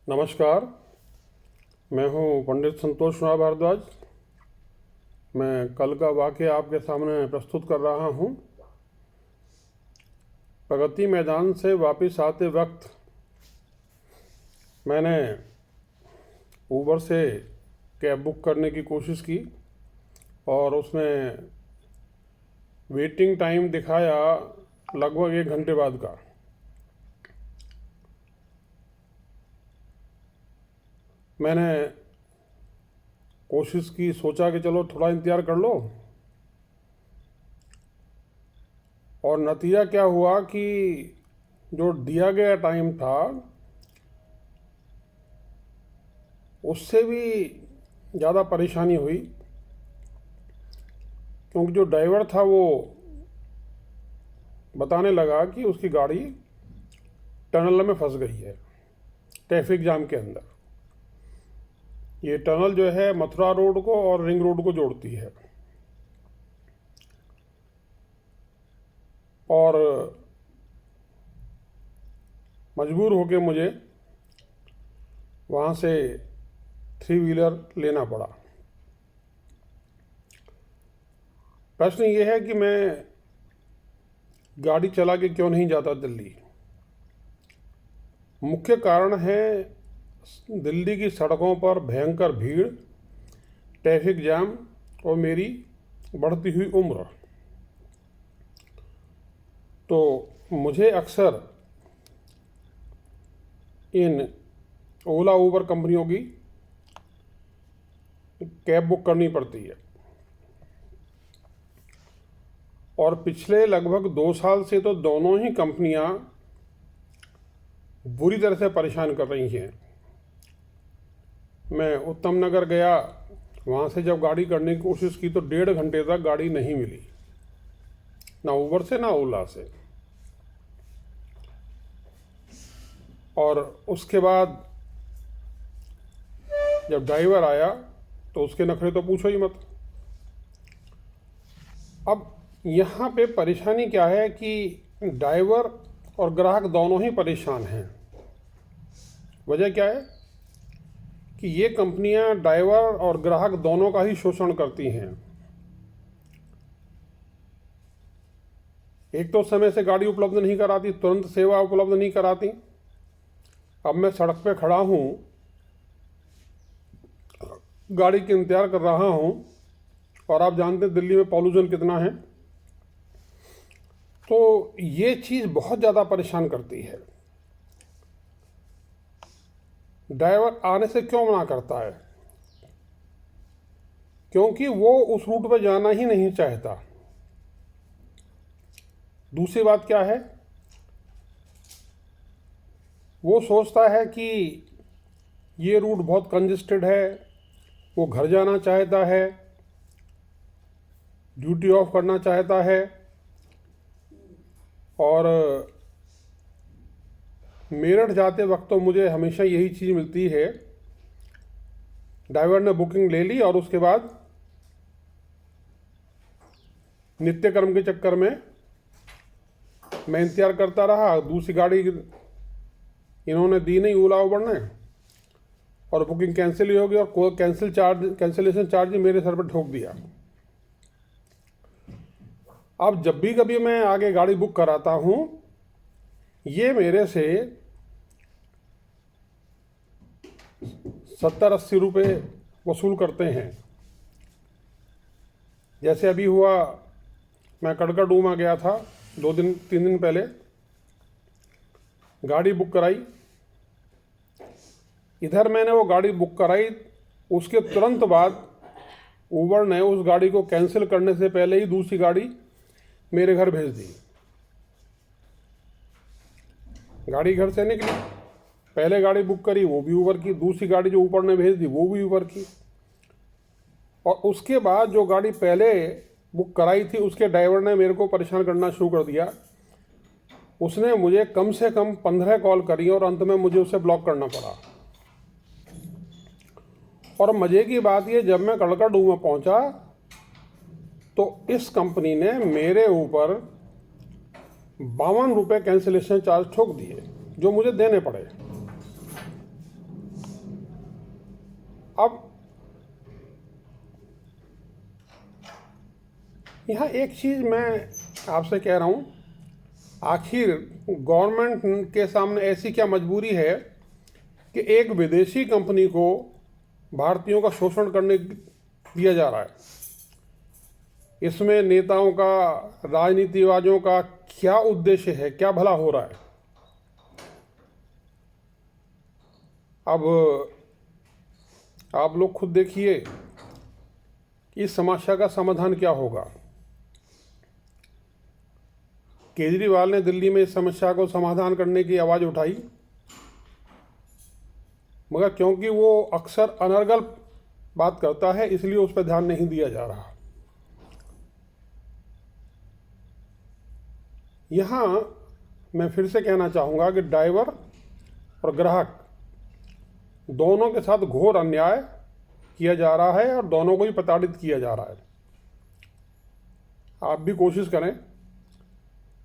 नमस्कार। मैं हूं पंडित संतोष कुमार भारद्वाज। मैं कल का वाक़या आपके सामने प्रस्तुत कर रहा हूं। प्रगति मैदान से वापस आते वक्त मैंने ऊबर से कैब बुक करने की कोशिश की और उसमें वेटिंग टाइम दिखाया लगभग 1 घंटे बाद का। मैंने कोशिश की, सोचा कि चलो थोड़ा इंतज़ार कर लो, और नतीजा क्या हुआ कि जो दिया गया टाइम था उससे भी ज़्यादा परेशानी हुई, क्योंकि जो ड्राइवर था वो बताने लगा कि उसकी गाड़ी टनल में फंस गई है, ट्रैफिक जाम के अंदर। ये टनल जो है मथुरा रोड को और रिंग रोड को जोड़ती है, और मजबूर होके मुझे वहाँ से 3 व्हीलर लेना पड़ा। प्रश्न ये है कि मैं गाड़ी चला के क्यों नहीं जाता दिल्ली। मुख्य कारण है दिल्ली की सड़कों पर भयंकर भीड़, ट्रैफिक जाम और मेरी बढ़ती हुई उम्र। तो मुझे अक्सर इन ओला ऊबर कंपनियों की कैब बुक करनी पड़ती है, और पिछले लगभग 2 साल से तो दोनों ही कंपनियां बुरी तरह से परेशान कर रही हैं। मैं उत्तम नगर गया, वहाँ से जब गाड़ी करने की कोशिश की तो 1.5 घंटे तक गाड़ी नहीं मिली, ना ऊबर से ना ओला से। और उसके बाद जब ड्राइवर आया तो उसके नखरे तो पूछो ही मत। अब यहाँ पे परेशानी क्या है कि ड्राइवर और ग्राहक दोनों ही परेशान हैं। वजह क्या है कि ये कंपनियां ड्राइवर और ग्राहक दोनों का ही शोषण करती हैं। एक तो समय से गाड़ी उपलब्ध नहीं कराती, तुरंत सेवा उपलब्ध नहीं कराती। अब मैं सड़क पे खड़ा हूँ, गाड़ी के इंतजार कर रहा हूँ, और आप जानते हैं दिल्ली में पॉल्यूशन कितना है। तो ये चीज़ बहुत ज़्यादा परेशान करती है। ड्राइवर आने से क्यों मना करता है? क्योंकि वो उस रूट पे जाना ही नहीं चाहता। दूसरी बात क्या है, वो सोचता है कि ये रूट बहुत कंजेस्टेड है, वो घर जाना चाहता है, ड्यूटी ऑफ करना चाहता है। और मेरठ जाते वक्त तो मुझे हमेशा यही चीज़ मिलती है, ड्राइवर ने बुकिंग ले ली और उसके बाद नित्यकर्म के चक्कर में मैं इंतजार करता रहा। दूसरी गाड़ी इन्होंने दी नहीं, ओला उबर ने, और बुकिंग कैंसिल ही हो गई, और कैंसिलेशन चार्ज मेरे सर पर ठोक दिया। अब जब भी कभी मैं आगे गाड़ी बुक कराता हूँ, ये मेरे से 70-80 रुपये वसूल करते हैं। जैसे अभी हुआ, मैं कड़कड़डूमा गया था 2-3 दिन पहले, गाड़ी बुक कराई। इधर मैंने वो गाड़ी बुक कराई, उसके तुरंत बाद ऊबर ने उस गाड़ी को कैंसिल करने से पहले ही दूसरी गाड़ी मेरे घर भेज दी। गाड़ी घर से निकली, पहले गाड़ी बुक करी वो भी ऊबर की, दूसरी गाड़ी जो ऊबर ने भेज दी वो भी ऊबर की, और उसके बाद जो गाड़ी पहले बुक कराई थी उसके ड्राइवर ने मेरे को परेशान करना शुरू कर दिया। उसने मुझे कम से कम 15 कॉल करी और अंत में मुझे उसे ब्लॉक करना पड़ा। और मज़े की बात ये, जब मैं कड़कड़डूमा पहुंचा तो इस कंपनी ने मेरे ऊपर 52 रुपये कैंसिलेशन चार्ज ठोक दिए, जो मुझे देने पड़े। अब यहाँ एक चीज़ मैं आपसे कह रहा हूँ, आखिर गवर्नमेंट के सामने ऐसी क्या मजबूरी है कि एक विदेशी कंपनी को भारतीयों का शोषण करने दिया जा रहा है? इसमें नेताओं का, राजनीतिवादियों का क्या उद्देश्य है, क्या भला हो रहा है? अब आप लोग खुद देखिए कि इस समस्या का समाधान क्या होगा। केजरीवाल ने दिल्ली में इस समस्या को समाधान करने की आवाज़ उठाई, मगर क्योंकि वो अक्सर अनर्गल बात करता है इसलिए उस पर ध्यान नहीं दिया जा रहा। यहाँ मैं फिर से कहना चाहूँगा कि ड्राइवर और ग्राहक दोनों के साथ घोर अन्याय किया जा रहा है और दोनों को ही प्रताड़ित किया जा रहा है। आप भी कोशिश करें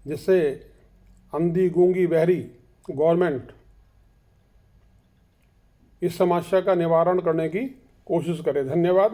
जिससे अंधी, गूंगी, बहरी गवर्नमेंट इस समस्या का निवारण करने की कोशिश करे। धन्यवाद।